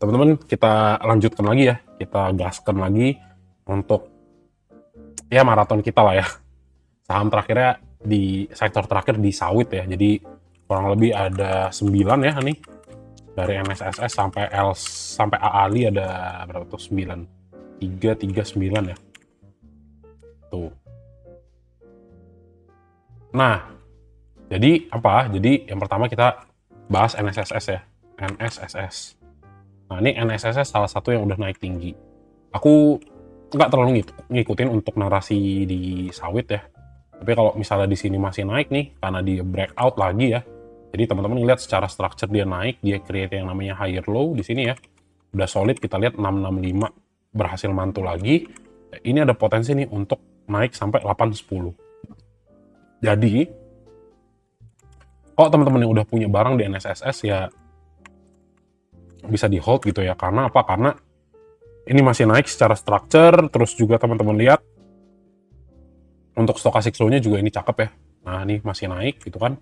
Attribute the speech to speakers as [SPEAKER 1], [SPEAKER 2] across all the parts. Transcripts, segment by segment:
[SPEAKER 1] teman-teman kita lanjutkan lagi ya, kita gaskan lagi untuk ya maraton kita lah ya. Saham terakhirnya di sektor terakhir di sawit ya, jadi kurang lebih ada 9 ya nih, dari NSSS sampai sampai AALI ada berapa tuh, 9, 339 ya tuh. Nah, jadi apa? Jadi yang pertama kita bahas NSSS ya, NSSS. Nah, ini NSSS salah satu yang udah naik tinggi. Aku nggak terlalu ngikutin untuk narasi di sawit ya. Tapi kalau misalnya di sini masih naik nih, karena dia breakout lagi ya. Jadi teman-teman lihat secara structure dia naik, dia create yang namanya higher low di sini ya. Udah solid, kita lihat 665 berhasil mantul lagi. Ini ada potensi nih untuk naik sampai 810. Jadi, kalau teman-teman yang udah punya barang di NSSS ya bisa di hold gitu ya. Karena apa? Karena ini masih naik secara structure, terus juga teman-teman lihat untuk stochastic flow-nya juga ini cakep ya. Nah, ini masih naik gitu kan.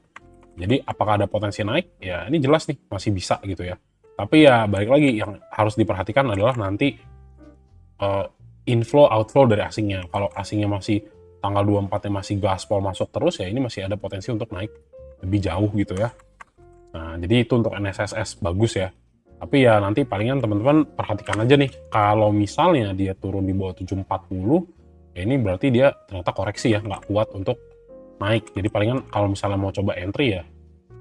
[SPEAKER 1] Jadi apakah ada potensi naik? Ya ini jelas nih masih bisa gitu ya. Tapi ya balik lagi yang harus diperhatikan adalah nanti inflow outflow dari asingnya. Kalau asingnya masih tanggal 24-nya masih gaspol masuk terus ya ini masih ada potensi untuk naik lebih jauh gitu ya. Nah, jadi itu untuk NSSS bagus ya. Tapi ya nanti palingan teman-teman perhatikan aja nih, kalau misalnya dia turun di bawah 740, ya ini berarti dia ternyata koreksi ya, nggak kuat untuk naik. Jadi palingan kalau misalnya mau coba entry ya,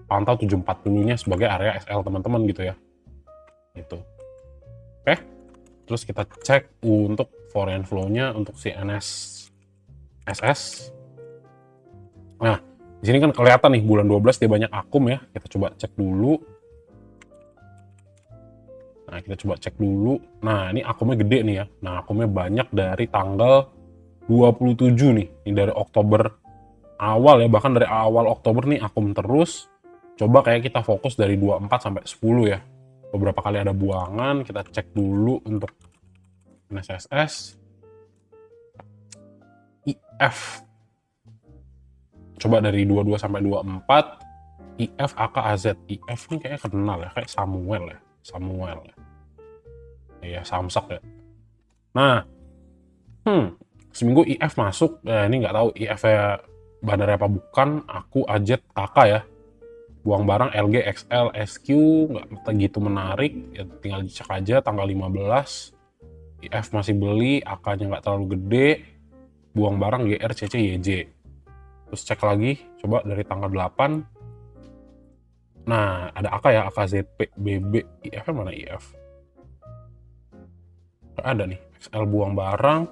[SPEAKER 1] pantau 740-nya sebagai area SL teman-teman gitu ya. Itu. Oke, terus kita cek untuk foreign flow-nya untuk si NSSS. Nah, di sini kan kelihatan nih bulan 12 dia banyak akum ya. Kita coba cek dulu. Nah, kita coba cek dulu. Nah, ini akumnya gede nih ya. Nah, akumnya banyak dari tanggal 27 nih. Ini dari Oktober awal ya. Bahkan dari awal Oktober nih akum terus. Coba kayak kita fokus dari 24 sampai 10 ya. Beberapa kali ada buangan. Kita cek dulu untuk NSSS. IF. Coba dari 22 sampai 24. IF, AK, AZ. IF ini kayaknya kenal ya. Kayak Samuel ya. Samuel ya. Iya, Samsak ya. Nah, seminggu IF masuk, ini nggak tahu IF-nya bandar apa bukan, aku AZ kakak ya. Buang barang LG, XL, SQ, nggak gitu menarik, ya tinggal dicek aja tanggal 15. IF masih beli, AK-nya nggak terlalu gede, buang barang GR, CC, YJ. Terus cek lagi, coba dari tanggal 8. Nah, ada AK ya, AKZP, BB, IF-nya mana IF? Ada nih, XL buang barang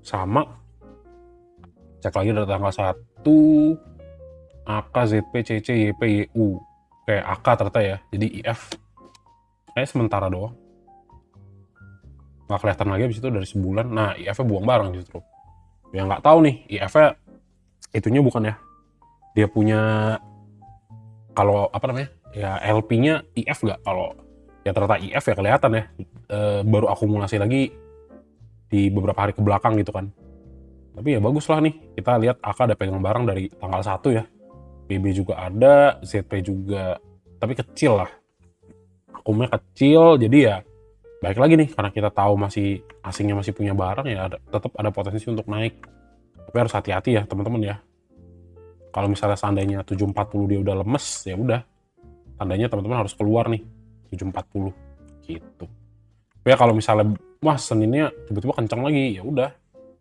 [SPEAKER 1] sama, cek lagi dari tanggal 1, AK, ZP, CC, YP, YU, kayak AK ternyata ya, jadi IF kayak sementara doang, nggak kelihatan lagi abis itu dari sebulan. Nah, IF-nya buang barang justru ya, nggak tahu nih IF-nya itunya bukan ya, dia punya kalau apa namanya ya LP-nya IF nggak, kalau ya ternyata IF ya kelihatan ya, baru akumulasi lagi di beberapa hari ke belakang gitu kan. Tapi ya bagus lah nih, kita lihat AK ada pegang barang dari tanggal 1 ya, BB juga ada, ZP juga, tapi kecil lah, akumnya kecil, jadi ya baik lagi nih, karena kita tahu masih asingnya masih punya barang ya, tetap ada potensi untuk naik. Tapi harus hati-hati ya teman-teman ya. Kalau misalnya seandainya 740 dia udah lemes, ya udah, tandanya teman-teman harus keluar nih 740 gitu. Tapi ya kalau misalnya wah Seninnya tiba-tiba kencang lagi, ya udah,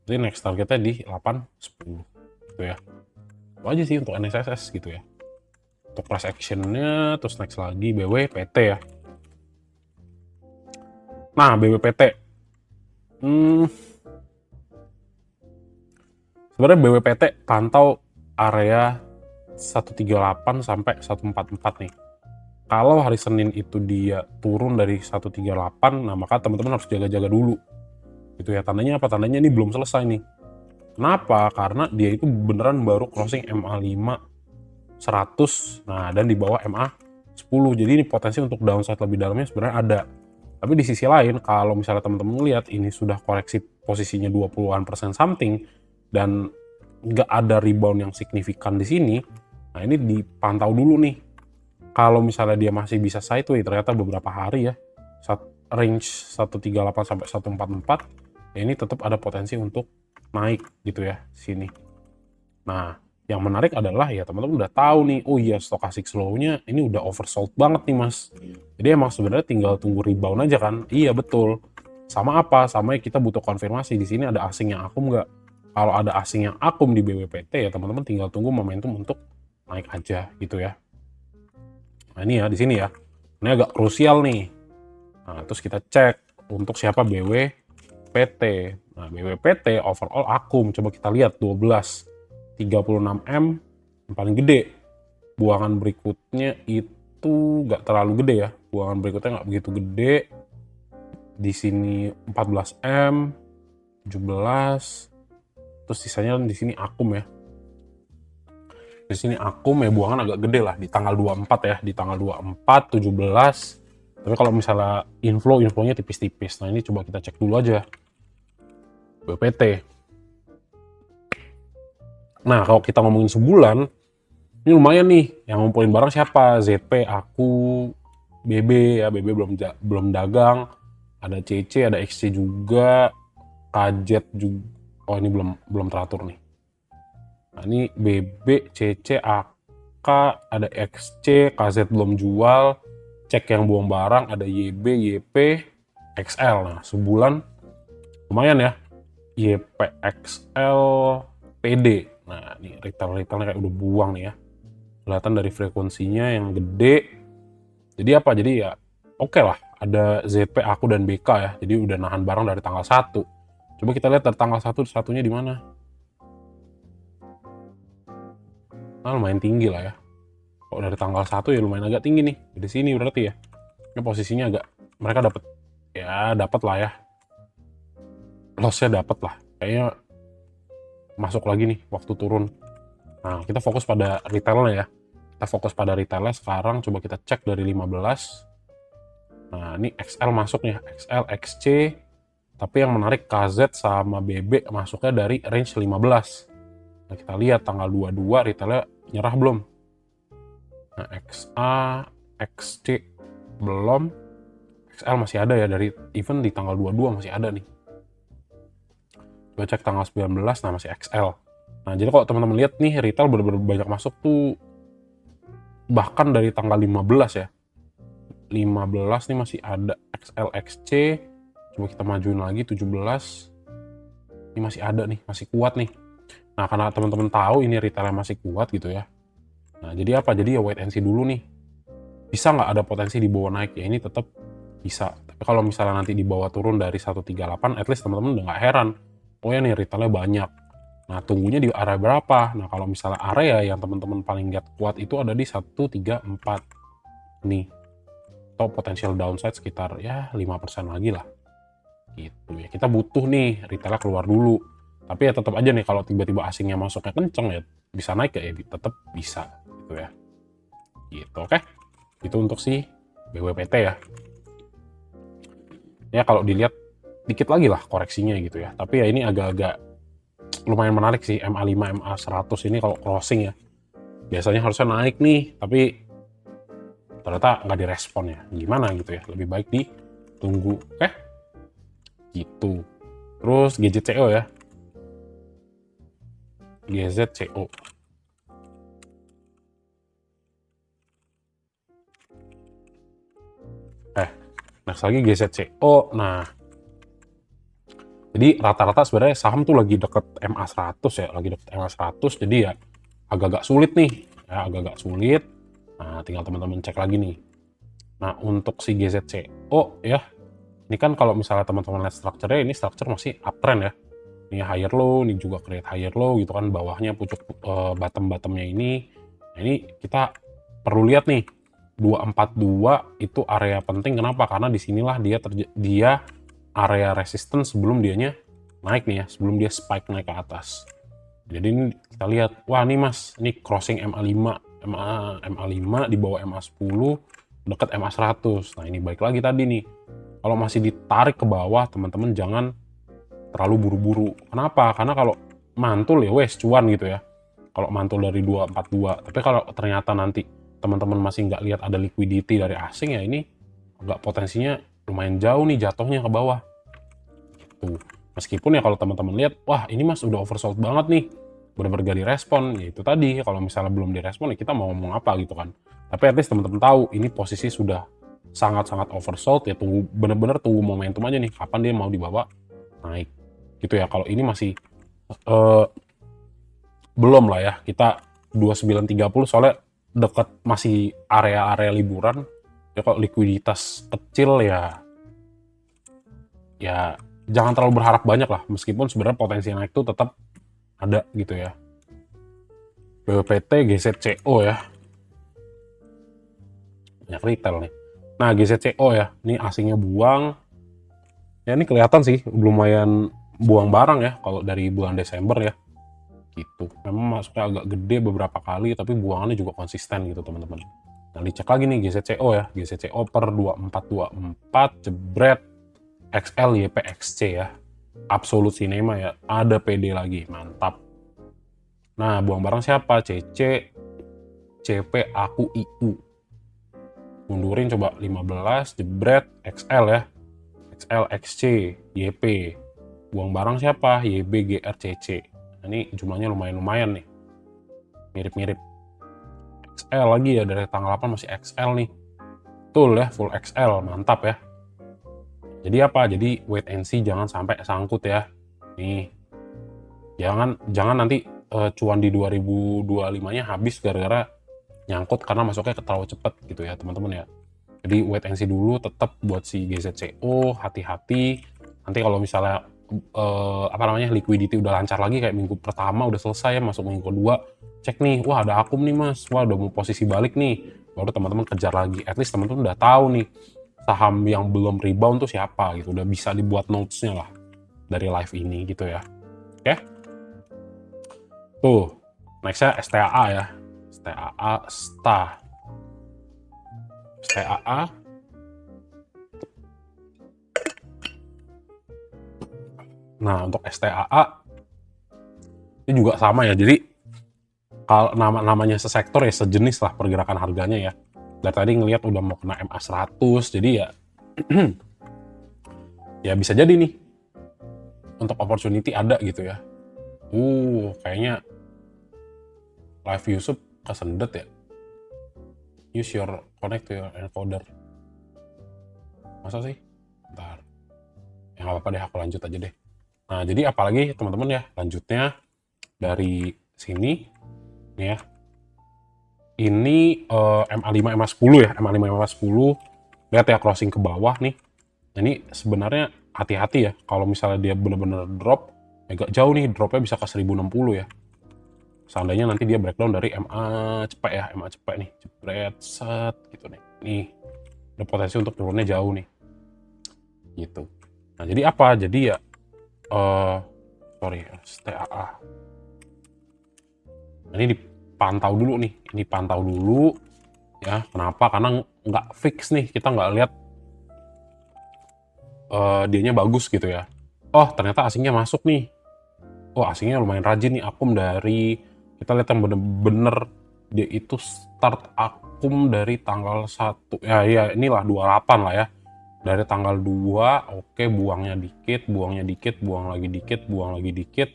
[SPEAKER 1] jadi next targetnya di 810 gitu ya. Itu aja sih untuk NSSS gitu ya. Untuk price actionnya, terus next lagi BWPT ya. Nah, BWPT. Sebenarnya BWPT pantau area 138 sampai 144 nih. Kalau hari Senin itu dia turun dari 138, nah maka teman-teman harus jaga-jaga dulu. Gitu ya, tandanya apa? Tandanya ini belum selesai nih. Kenapa? Karena dia itu beneran baru crossing MA5 100, nah dan di bawah MA10. Jadi ini potensi untuk downside lebih dalamnya sebenarnya ada. Tapi di sisi lain, kalau misalnya teman-teman lihat ini sudah koreksi posisinya 20% something dan nggak ada rebound yang signifikan di sini, nah ini dipantau dulu nih. kalau misalnya dia masih bisa sideways ternyata beberapa hari ya, range 138 sampai 144, ya ini tetap ada potensi untuk naik gitu ya sini. Nah, yang menarik adalah ya teman-teman udah tahu nih, oh iya stochastic slow-nya ini udah oversold banget nih Mas. Jadi emang sebenarnya tinggal tunggu rebound aja kan? Iya betul. Sama apa? Sama kita butuh konfirmasi di sini ada asing yang akum nggak? Kalau ada asing yang akum di BWPT ya teman-teman tinggal tunggu momentum untuk naik aja gitu ya. Nah ini ya di sini ya. Ini agak krusial nih. Nah, terus kita cek untuk siapa BWPT. Nah, BWPT overall akum. Coba kita lihat 12. 36M yang paling gede. Buangan berikutnya itu nggak terlalu gede ya. Buangan berikutnya nggak begitu gede. Di sini 14M, 17. Terus sisanya di sini akum ya. Di sini akum ya buangan agak gede lah di tanggal 24 ya. Di tanggal 24, 17. Tapi kalau misalnya infonya tipis-tipis. Nah ini coba kita cek dulu aja. BPT. Nah kalau kita ngomongin sebulan, ini lumayan nih. Yang ngumpulin barang siapa? ZP, aku, BB ya. BB belum dagang. Ada CC, ada XC juga. KZ juga. Oh ini belum teratur nih. Nah ini BB, CC, AK, ada XC, KZ belum jual. Cek yang buang barang ada YB, YP, XL. Nah sebulan lumayan ya. YP, XL, PD. Nah ini retailnya kayak udah buang nih ya. Kelihatan dari frekuensinya yang gede. Jadi apa? Jadi ya oke lah. Ada ZP, aku dan BK ya. Jadi udah nahan barang dari tanggal 1. Coba kita lihat dari tanggal 1 satunya di mana. Nah lumayan tinggi lah ya. Kalau dari tanggal 1 ya lumayan agak tinggi nih. Di sini berarti ya. Ini posisinya agak mereka dapat lah ya. Lossnya dapat lah. Kayaknya masuk lagi nih waktu turun. Nah, kita fokus pada retailnya ya. Kita fokus pada retailnya sekarang. Coba kita cek dari 15. Nah, ini XL masuk nih. XL, XC. Tapi yang menarik KZ sama BB masuknya dari range 15. Nah, kita lihat tanggal 22 retailnya nyerah belum. Nah, XA, XC belum. XL masih ada ya, dari even di tanggal 22 masih ada nih. Coba cek tanggal 19, nah masih XL. Nah jadi kalau teman-teman lihat nih retail bener-bener banyak masuk tuh bahkan dari tanggal 15 ya. 15 nih masih ada XL, XC. Coba kita majuin lagi 17. Ini masih ada nih, masih kuat nih. Nah karena teman-teman tahu ini retailnya masih kuat gitu ya. Nah jadi apa? Jadi ya wait and see dulu nih. Bisa nggak ada potensi di bawah naik? Ya ini tetap bisa. Tapi kalau misalnya nanti di bawah turun dari 138, at least teman-teman udah nggak heran. Oh ya nih retailnya banyak. Nah tunggunya di area berapa? Nah kalau misalnya area yang teman-teman paling lihat kuat itu ada di 134 nih. Atau potensial downside sekitar ya 5% lagi lah. Gitu ya. Kita butuh nih retailnya keluar dulu. Tapi ya tetap aja nih kalau tiba-tiba asingnya masuknya kenceng ya bisa naik ya tetap bisa gitu ya. Gitu oke. Itu untuk si BWPT ya. Ya kalau dilihat dikit lagi lah koreksinya gitu ya. Tapi ya ini agak-agak lumayan menarik sih MA5, MA100 ini kalau crossing ya. Biasanya harusnya naik nih, tapi ternyata nggak direspon ya. Gimana gitu ya, lebih baik ditunggu. Oke? Gitu. Terus GZCO ya. GZCO. Next lagi GZCO. Nah, jadi rata-rata sebenarnya saham tuh lagi deket MA100 ya, lagi deket MA100, jadi ya agak-agak sulit nih, ya agak-agak sulit. Nah, tinggal teman-teman cek lagi nih. Nah, untuk si GZCO ya, ini kan kalau misalnya teman-teman lihat structure-nya, ini structure masih uptrend ya. Ini higher low, ini juga create higher low gitu kan, bawahnya pucuk bottom-bottomnya ini. Nah, ini kita perlu lihat nih, 242 itu area penting, kenapa? Karena disinilah dia area resistance sebelum dianya naik nih ya, sebelum dia spike naik ke atas. Jadi ini kita lihat, wah nih mas, ini crossing MA5, MA5 di bawah MA10, dekat MA100. Nah ini balik lagi tadi nih, kalau masih ditarik ke bawah, teman-teman jangan terlalu buru-buru. Kenapa? Karena kalau mantul ya wes cuan gitu ya. Kalau mantul dari 242, tapi kalau ternyata nanti teman-teman masih nggak lihat ada liquidity dari asing, ya ini agak potensinya lumayan jauh nih jatuhnya ke bawah. Tuh. Meskipun ya kalau teman-teman lihat, wah ini mas udah oversold banget nih, bener-bener gak direspon, ya itu tadi, kalau misalnya belum direspon ya kita mau ngomong apa gitu kan. Tapi at least teman-teman tahu ini posisi sudah sangat-sangat oversold, ya tunggu, bener-bener tunggu momentum aja nih, kapan dia mau dibawa naik gitu ya. Kalau ini masih belum lah ya, kita 29.30 soalnya dekat masih area-area liburan ya. Kalau likuiditas kecil ya jangan terlalu berharap banyak lah, meskipun sebenarnya potensi naik itu tetap ada gitu ya. BWPT GZCO ya, banyak retail nih. Nah GZCO ya, ini asingnya buang ya, ini kelihatan sih lumayan buang barang ya kalau dari bulan Desember ya gitu. Memang masuknya agak gede beberapa kali, tapi buangannya juga konsisten gitu teman-teman. Nah dicek lagi nih GZCO ya, GZCO per 2424 jebret XL YPXC ya, Absolute Cinema ya, ada PD lagi, mantap. Nah buang barang siapa? CC, CP, aku, IU. Mundurin coba 15 jebret XL ya, XL, XC, YP. Buang barang siapa? YB, GR, CC. Nah, ini jumlahnya lumayan-lumayan nih, mirip-mirip. XL lagi ya, dari tanggal 8 masih XL nih. Betul ya, full XL, mantap ya. Jadi apa? Jadi wait and see, jangan sampai sangkut ya. Nih, jangan nanti cuan di 2025-nya habis gara-gara nyangkut karena masuknya terlalu cepet gitu ya teman-teman ya. Jadi wait and see dulu, tetap buat si GZCO, hati-hati. Nanti kalau misalnya liquidity udah lancar lagi, kayak minggu pertama udah selesai ya, masuk minggu kedua, cek nih, wah ada akum nih mas, wah udah mau posisi balik nih, baru teman-teman kejar lagi. At least teman-teman udah tahu nih saham yang belum rebound tuh siapa gitu, udah bisa dibuat notes-nya lah dari live ini gitu ya. Oke, tuh nextnya STAA ya, STAA. Nah untuk STAA ini juga sama ya, jadi kalau namanya sesektor ya sejenis lah pergerakan harganya ya. Dari tadi ngelihat udah mau kena MA 100, jadi ya ya bisa jadi nih untuk opportunity ada gitu ya. Kayaknya live Yusuf kesendet ya. Use your connect to your encoder. Masa sih? Bentar. Ya nggak apa-apa deh, aku lanjut aja deh. Nah jadi apalagi teman-teman ya, lanjutnya dari sini nih ya. Ini MA5 MA10 ya, MA5 MA10. Lihat ya crossing ke bawah nih. Ini sebenarnya hati-hati ya, kalau misalnya dia benar-benar drop, agak jauh nih, dropnya bisa ke 1060 ya. Seandainya nanti dia breakdown dari MA cepet ya, MA cepet nih, jebret set gitu nih. Nih, ada potensi untuk turunnya jauh nih. Gitu. Nah, jadi apa? Jadi ya STAA. Nah, ini dipantau dulu nih, ini pantau dulu ya. Kenapa? Karena nggak fix nih, kita nggak lihat dianya bagus gitu ya. Oh ternyata asingnya masuk nih. Oh asingnya lumayan rajin nih, akum dari, kita lihat yang bener-bener dia itu start akum dari tanggal 1 ya inilah 28 lah ya. Dari tanggal 2, oke, buangnya dikit, buang lagi dikit.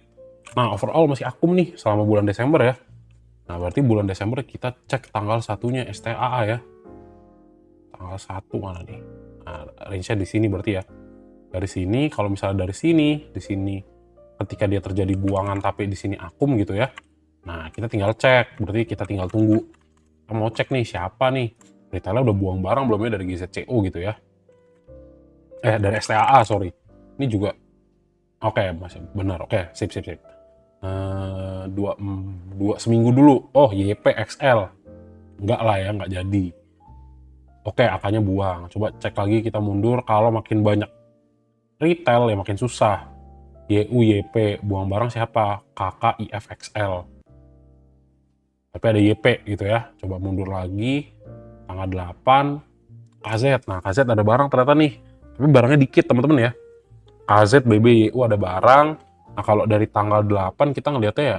[SPEAKER 1] Nah overall masih akum nih selama bulan Desember ya. Nah berarti bulan Desember kita cek tanggal 1-nya STAA ya. Tanggal 1 mana nih? Nah, range-nya di sini berarti ya. Dari sini, kalau misalnya dari sini, di sini ketika dia terjadi buangan tapi di sini akum gitu ya. Nah, kita tinggal cek, berarti kita tinggal tunggu. Kita mau cek nih siapa nih retailer udah buang barang belum ya dari GZCO gitu ya. Dari STAA, sorry. Ini juga oke, masih benar. Oke, sip. Dua seminggu dulu. Oh, YPXL. Enggak lah ya, enggak jadi. Oke, AK-nya buang. Coba cek lagi, kita mundur. Kalau makin banyak retail ya makin susah. YU, YP, buang barang siapa? KK, IFXL. Tapi ada YP gitu ya. Coba mundur lagi. Tanggal 8. KZ. Nah, KZ ada barang ternyata nih. Tapi barangnya dikit teman-teman ya. KZ, BB, YU ada barang. Nah, kalau dari tanggal 8 kita ngeliatnya ya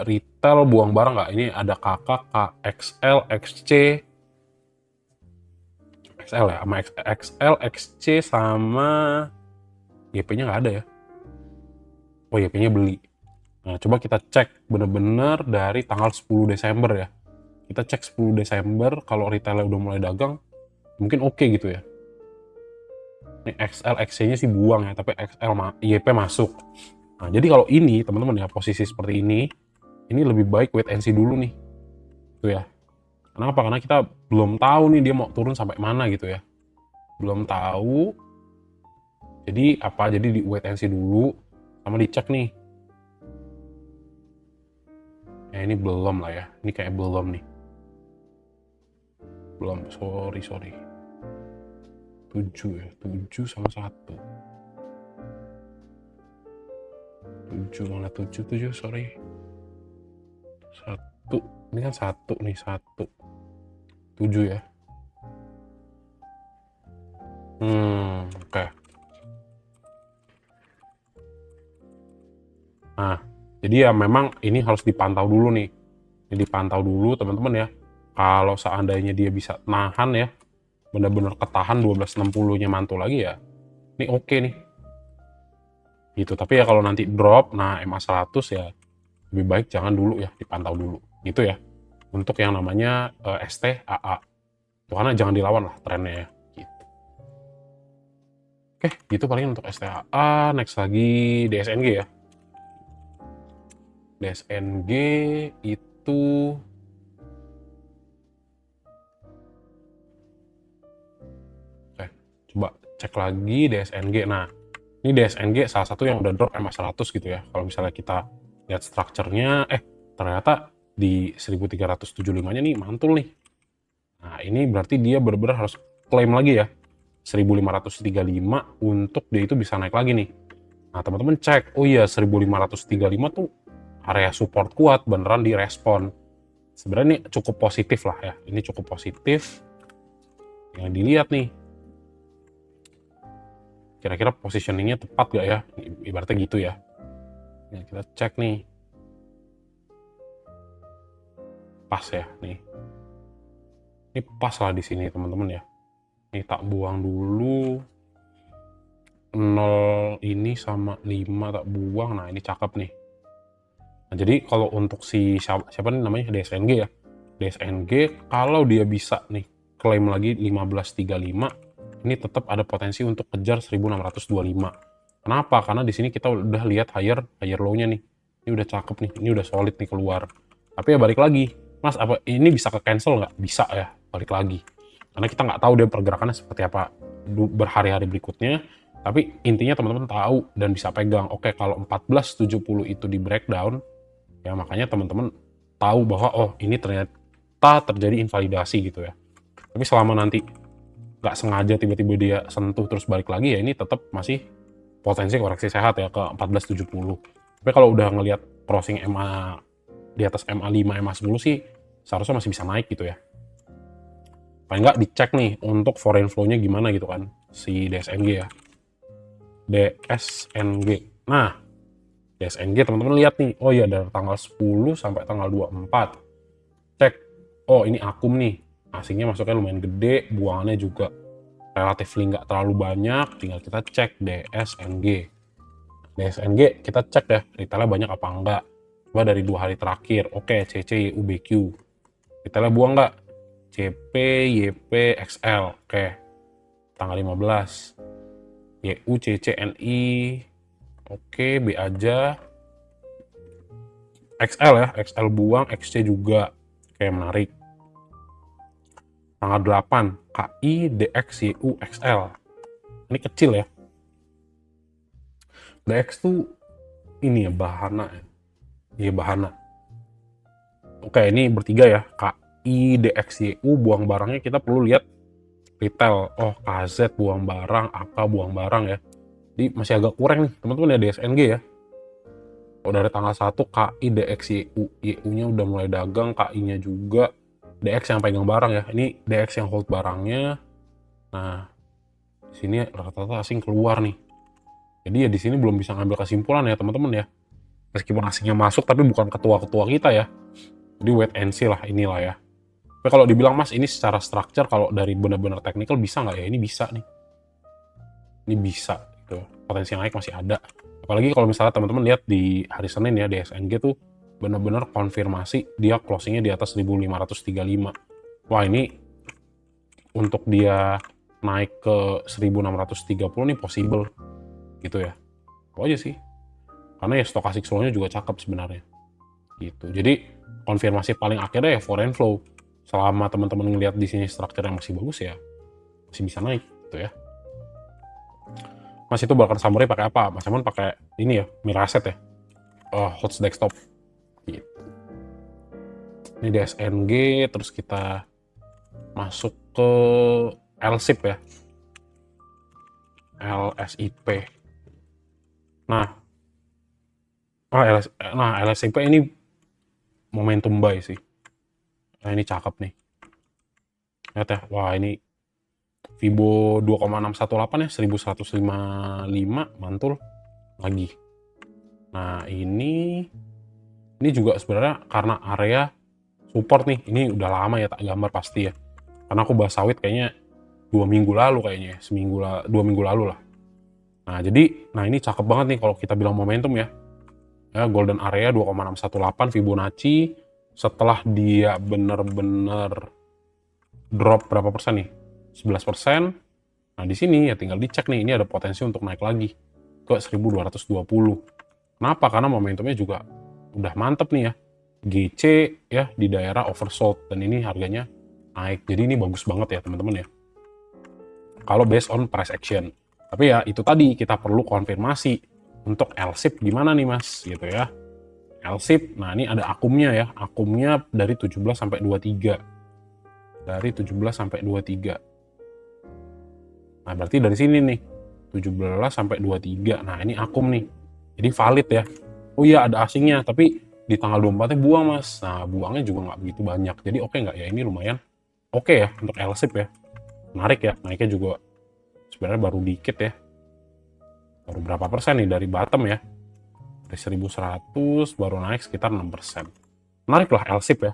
[SPEAKER 1] retail buang barang nggak? Ini ada KK, KXL, XC, XL ya, sama XL, XC sama YP-nya nggak ada ya. Oh, YP-nya beli. Nah, coba kita cek bener-bener dari tanggal 10 Desember ya. Kita cek 10 Desember, kalau retailnya udah mulai dagang, mungkin oke gitu ya. Ini XL, XC-nya sih buang ya, tapi XL, YP masuk. Nah, jadi kalau ini, teman-teman ya, posisi seperti ini lebih baik wait and see dulu nih. Tuh ya. Kenapa? Karena kita belum tahu nih dia mau turun sampai mana gitu ya. Belum tahu. Jadi apa? Jadi di wait and see dulu, sama dicek nih. Ini belum lah ya. Ini kayak belum nih. Belum, sorry. 7 ya, 7 sama 1. 7 mana 7, sorry. 1, ini kan 1 nih, 1. 7 ya. Oke. Nah, jadi ya memang ini harus dipantau dulu nih. Ini dipantau dulu teman-teman ya. Kalau seandainya dia bisa nahan ya, benar-benar ketahan 1260-nya mantul lagi ya, ini oke nih. Gitu. Tapi ya kalau nanti drop, nah MA 100 ya lebih baik jangan dulu ya, dipantau dulu. Gitu ya. Untuk yang namanya ST AA. Itu karena jangan dilawan lah trennya ya. Gitu. Oke, gitu paling untuk STAA. Next lagi DSNG ya. DSNG itu coba cek lagi DSNG. Nah, ini DSNG salah satu yang udah drop MA 100 gitu ya. Kalau misalnya kita lihat structure-nya, ternyata di 1375-nya nih mantul nih. Nah, ini berarti dia benar-benar harus klaim lagi ya. 1535 untuk dia itu bisa naik lagi nih. Nah, teman-teman cek, oh iya 1535 tuh area support kuat, beneran direspon. Sebenarnya ini cukup positif lah ya. Ini cukup positif. Yang dilihat nih, kira-kira positioningnya tepat gak ya? Ibaratnya gitu ya. Nah, kita cek nih. Pas ya nih. Ini pas lah di sini teman-teman ya. Ini tak buang dulu. 0 ini sama 5 tak buang. Nah, ini cakep nih. Nah, jadi kalau untuk si siapa nih namanya DSNG ya. DSNG kalau dia bisa nih klaim lagi 1535, ini tetap ada potensi untuk kejar 1625. Kenapa? Karena di sini kita udah lihat higher low-nya nih. Ini udah cakep nih, ini udah solid nih keluar. Tapi ya balik lagi, Mas, apa ini bisa ke cancel nggak? Bisa ya, balik lagi. Karena kita nggak tahu dia pergerakannya seperti apa berhari-hari berikutnya. Tapi intinya teman-teman tahu dan bisa pegang. Oke, kalau 1470 itu di breakdown, ya makanya teman-teman tahu bahwa oh ini ternyata terjadi invalidasi gitu ya. Tapi selama nanti nggak sengaja tiba-tiba dia sentuh terus balik lagi ya ini tetap masih potensi koreksi sehat ya ke 1470. Tapi kalau udah ngelihat crossing MA di atas MA5, MA10 sih seharusnya masih bisa naik gitu ya. Paling nggak dicek nih untuk foreign flow-nya gimana gitu kan si DSNG ya. DSNG. Nah, DSNG teman-teman lihat nih. Oh iya dari tanggal 10 sampai tanggal 24. Cek. Oh ini akum nih. Asingnya masuknya lumayan gede, buangannya juga relatif nggak terlalu banyak. Tinggal kita cek DSNG. DSNG kita cek ya retailnya banyak apa enggak. Coba dari 2 hari terakhir. Oke, CC, YU, BQ. Retailnya buang nggak? CP, YP, XL. Oke. Tanggal 15. YU, CC, NI. Oke, B aja. XL ya, XL buang, XC juga. Oke, menarik. Tanggal 8, KI, DX, YU, XL. Ini kecil ya. DX tuh ini ya, Bahana ya. Iya, Bahana. Oke, ini bertiga ya. KI, DX, YU buang barangnya kita perlu lihat retail. Oh, KZ buang barang, AK buang barang ya. Jadi masih agak kurang nih, teman-teman ya DSNG ya. Oh, dari tanggal 1 KI, DX, YU. YU-nya udah mulai dagang, KI-nya juga. DX yang pegang barang ya. Ini DX yang hold barangnya. Nah, di sini rata-rata asing keluar nih. Jadi ya di sini belum bisa ngambil kesimpulan ya teman-teman ya. Meskipun asingnya masuk, tapi bukan ketua-ketua kita ya. Jadi wait and see lah, inilah ya. Tapi kalau dibilang Mas, ini secara structure kalau dari benar-benar technical bisa nggak ya? Ini bisa nih. Ini bisa gitu. Potensi naik masih ada. Apalagi kalau misalnya teman-teman lihat di hari Senin ya, DSNG tuh benar-benar konfirmasi dia closingnya di atas 1535. Wah, ini untuk dia naik ke 1630 nih possible gitu ya. Itu aja sih. Karena ya stochastic flow-nya juga cakep sebenarnya. Gitu. Jadi konfirmasi paling akhirnya ya foreign flow. Selama teman-teman ngelihat di sini struktur yang masih bagus ya masih bisa naik gitu ya. Mas itu bakal summary pakai apa? Mas Amon pakai ini ya, Miraset ya. Hot desktop. Gitu. Ini DSNG, terus kita masuk ke LSIP ya. LSIP. Nah, LSIP ini momentum buy sih. Nah, ini cakep nih. Lihat ya, wah ini Fibo 2,618 ya, 1155 mantul lagi. Nah, ini juga sebenarnya karena area support nih. Ini udah lama ya tak gambar pasti ya. Karena aku bahas sawit kayaknya 2 minggu lalu kayaknya, 2 minggu lalu lah. Nah, jadi ini cakep banget nih kalau kita bilang momentum ya. Ya, golden area 2,618 Fibonacci setelah dia bener-bener drop berapa persen nih? 11%. Nah, di sini ya tinggal dicek nih, ini ada potensi untuk naik lagi ke 1220. Kenapa? Karena momentumnya juga udah mantep nih ya. GC ya di daerah oversold dan ini harganya naik. Jadi ini bagus banget ya teman-teman ya. Kalau based on price action. Tapi ya itu tadi kita perlu konfirmasi untuk LSIP gimana nih Mas gitu ya. LSIP, nah ini ada akumnya ya. Akumnya dari 17 sampai 23. Dari 17 sampai 23. Nah, berarti dari sini nih 17 sampai 23. Nah, ini akum nih. Jadi valid ya. Oh iya ada asingnya, tapi di tanggal 24-nya buang Mas. Nah, buangnya juga nggak begitu banyak. Jadi oke nggak ya? Ini lumayan oke ya untuk LSIP ya. Menarik ya, naiknya juga sebenarnya baru dikit ya. Baru berapa persen nih dari bottom ya. Dari 1100 baru naik sekitar 6%. Menarik lah LSIP ya.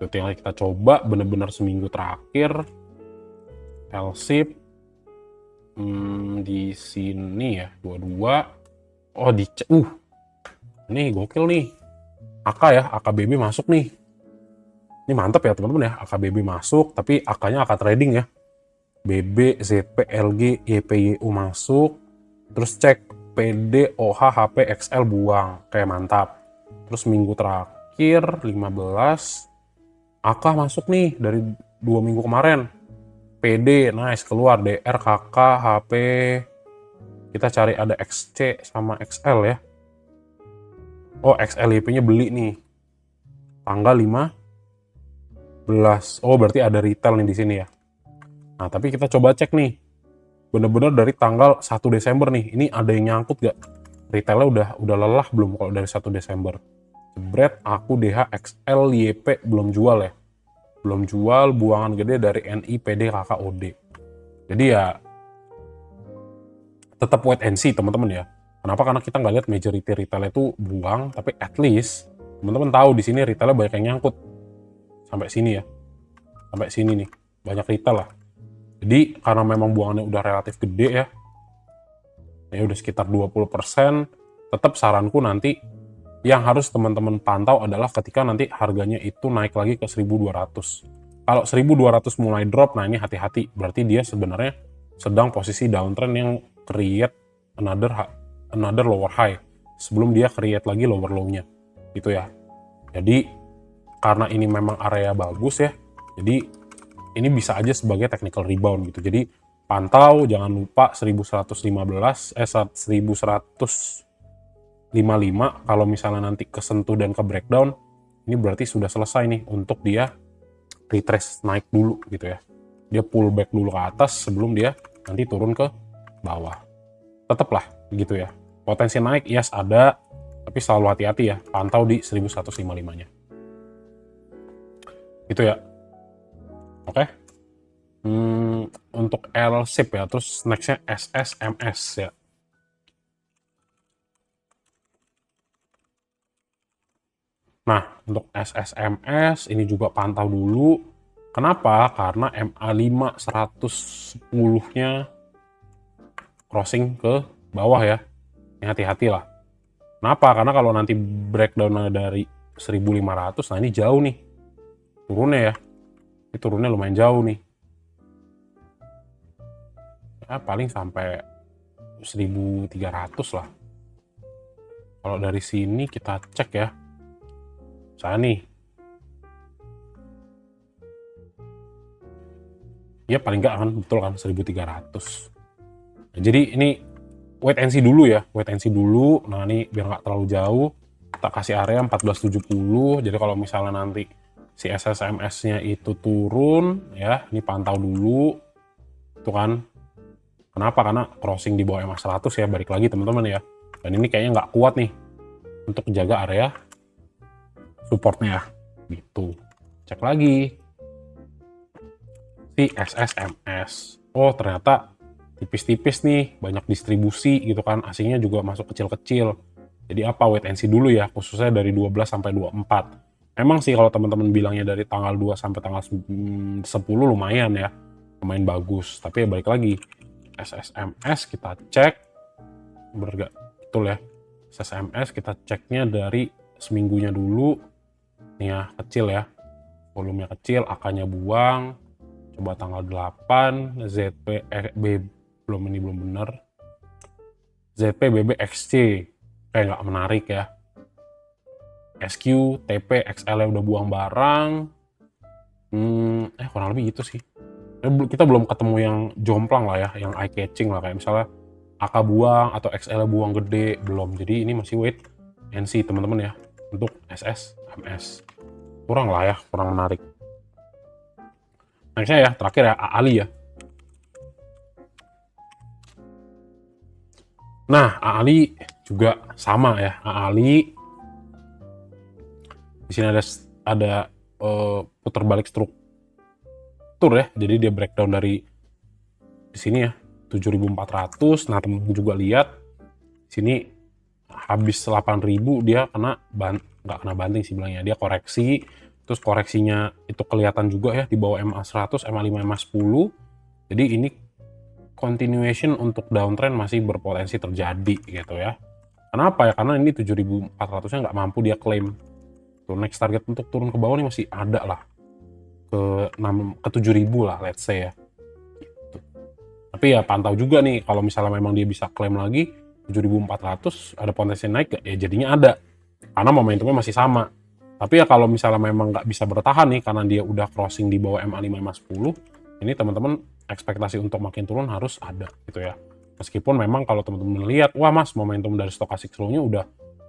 [SPEAKER 1] Itu yang kita coba bener-bener seminggu terakhir. LSIP di sini ya 22. Oh nih gokil nih. AK ya, AKBB masuk nih. Ini mantap ya teman-teman ya, AKBB masuk, tapi AK-nya AK trading ya. BB, ZP, LG, YPYU masuk. Terus cek PD, OH, HP, XL buang. Kayak mantap. Terus minggu terakhir 15 AK masuk nih dari 2 minggu kemarin. PD, nice, keluar. DR, KK, HP. Kita cari ada XC sama XL ya. Oh, XL YP-nya beli nih. Tanggal 15. Oh, berarti ada retail nih di sini ya. Nah, tapi kita coba cek nih. Bener-bener dari tanggal 1 Desember nih. Ini ada yang nyangkut gak? Retailnya udah lelah belum kalau dari 1 Desember? Jebret, aku DH, XL, YP belum jual ya. Belum jual, buangan gede dari NI, PD, KK, OD. Jadi ya tetap wait and see teman-teman ya. Kenapa? Karena kita nggak lihat majority retail itu buang, tapi at least teman-teman tahu di sini retailnya banyak yang nyangkut sampai sini ya, sampai sini nih banyak retail lah. Jadi karena memang buangannya udah relatif gede ya, udah sekitar 20%. Tetap saranku nanti yang harus teman-teman pantau adalah ketika nanti harganya itu naik lagi ke 1200. Kalau 1200 mulai drop, nah ini hati-hati, berarti dia sebenarnya sedang posisi downtrend yang create another lower high sebelum dia create lagi lower low-nya gitu ya. Jadi karena ini memang area bagus ya, jadi ini bisa aja sebagai technical rebound gitu. Jadi pantau, jangan lupa 1155 kalau misalnya nanti kesentuh dan ke breakdown, ini berarti sudah selesai nih untuk dia retrace naik dulu gitu ya. Dia pullback dulu ke atas sebelum dia nanti turun ke bawah. Tetaplah gitu ya. Potensi naik yes ada, tapi selalu hati-hati ya. Pantau di 1155-nya. Gitu ya. Oke. Untuk LSIP ya, terus nextnya SSMS ya. Nah, untuk SSMS ini juga pantau dulu. Kenapa? Karena MA5 110-nya crossing ke bawah ya. Ini hati-hati lah. Kenapa? Karena kalau nanti breakdown dari 1500, nah ini jauh nih turunnya ya. Ini turunnya lumayan jauh nih. Ya, paling sampai 1300 lah. Kalau dari sini kita cek ya. Saya nih. Ya paling nggak kan, betul kan 1300. Nah, jadi ini wait and see dulu ya. Wait and see dulu. Nah ini biar nggak terlalu jauh. Kita kasih area 1470. Jadi kalau misalnya nanti si SSMS-nya itu turun ya, ini pantau dulu. Itu kan. Kenapa? Karena crossing di bawah MA 100 ya, balik lagi teman-teman ya. Dan ini kayaknya nggak kuat nih untuk jaga area supportnya gitu. Cek lagi si SSMS. Oh ternyata tipis-tipis nih, banyak distribusi gitu kan, asingnya juga masuk kecil-kecil. Jadi apa, wait and see dulu ya, khususnya dari 12 sampai 24. Memang sih kalau teman-teman bilangnya dari tanggal 2 sampai tanggal 10 lumayan ya, lumayan bagus. Tapi ya balik lagi, SSMS kita cek, bener gak? Betul ya, SSMS kita ceknya dari seminggunya dulu. Nih ya, kecil ya, volumenya kecil, AK-nya buang. Coba tanggal 8, ZP, belum bener. ZP, BB, XC, kayak nggak menarik ya. SQ, TP, XL udah buang barang. Kurang lebih gitu sih. Kita belum ketemu yang jomplang lah ya, yang eye catching lah, kayak misalnya AK buang atau XL buang gede, belum. Jadi ini masih wait and see teman-teman ya, untuk SSMS. Kurang lah ya, kurang menarik. Nextnya ya, terakhir ya, AALI ya. Nah, AALI juga sama ya. AALI di sini ada putar balik struktur ya. Jadi dia breakdown dari di sini ya 7.400. Nah, teman-teman juga lihat di sini habis 8.000 dia nggak kena banting sih bilangnya. Dia koreksi, terus koreksinya itu kelihatan juga ya di bawah MA 100, MA5, MA 10. Jadi ini continuation untuk downtrend masih berpotensi terjadi gitu ya. Kenapa ya? Karena ini 7.400-nya nggak mampu dia klaim. Tuh, next target untuk turun ke bawah ini masih ada lah. Ke 7.000 lah, let's say ya. Gitu. Tapi ya pantau juga nih, kalau misalnya memang dia bisa klaim lagi, 7.400 ada potensi naik gak? Ya jadinya ada. Karena momentumnya masih sama. Tapi ya kalau misalnya memang nggak bisa bertahan nih, karena dia udah crossing di bawah MA5, MA 10, ini teman-teman ekspektasi untuk makin turun harus ada gitu ya. Meskipun memang kalau teman-teman lihat, wah mas momentum dari stochastic slow-nya udah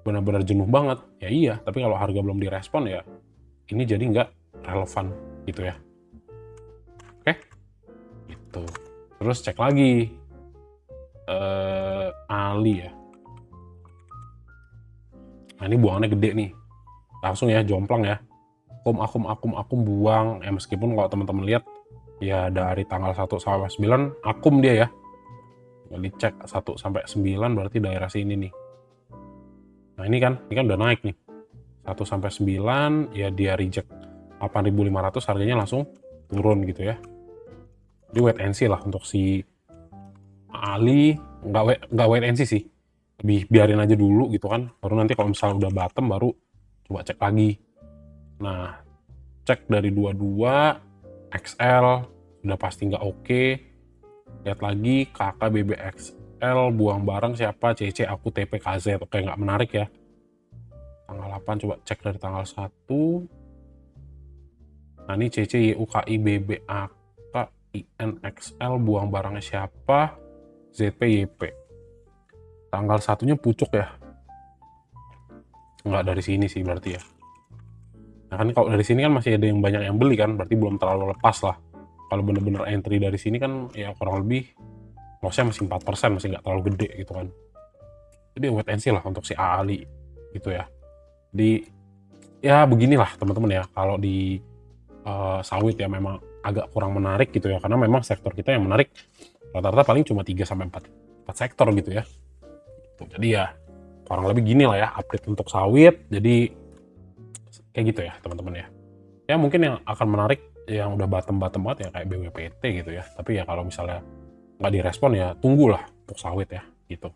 [SPEAKER 1] benar-benar jenuh banget. Ya iya, tapi kalau harga belum direspon ya ini jadi nggak relevan gitu ya. Oke, gitu. Terus cek lagi ALI ya. Nah ini buangannya gede nih. Langsung ya, jomplang ya. Akum buang. Ya meskipun kalau teman-teman lihat, ya dari tanggal 1 sampai 9 akum dia ya. Dicek 1 sampai 9 berarti daerah sini nih. Nah ini kan udah naik nih. 1 sampai 9 ya dia reject 8.500, harganya langsung turun gitu ya. Jadi wait and see lah untuk si Ali, nggak wait and see sih. Lebih biarin aja dulu gitu kan. Baru nanti kalau misalnya udah bottom baru coba cek lagi. Nah, cek dari 22 XL udah pasti nggak oke. Lihat lagi KK BBXL buang barang siapa, CC aku TP KZ. Oke, nggak menarik ya. Tanggal 8 coba cek dari tanggal 1. Nah ini CC YUKI BBAK INXL buang barangnya siapa, ZP YP. Tanggal 1-nya pucuk ya. Nggak dari sini sih berarti ya. Nah kan kalau dari sini kan masih ada yang banyak yang beli kan, berarti belum terlalu lepas lah. Kalau bener-bener entry dari sini kan ya kurang lebih lossnya masih 4%, masih nggak terlalu gede gitu kan. Jadi wait and see lah untuk si AALI gitu ya. Di ya beginilah teman-teman ya, kalau di sawit ya memang agak kurang menarik gitu ya, karena memang sektor kita yang menarik rata-rata paling cuma 3-4 sektor gitu ya. Jadi ya kurang lebih gini lah ya update untuk sawit. Jadi Kayak gitu ya teman-teman ya. Ya mungkin yang akan menarik yang udah bottom banget ya kayak BWPT gitu ya. Tapi ya kalau misalnya nggak direspon ya tunggulah untuk sawit ya gitu.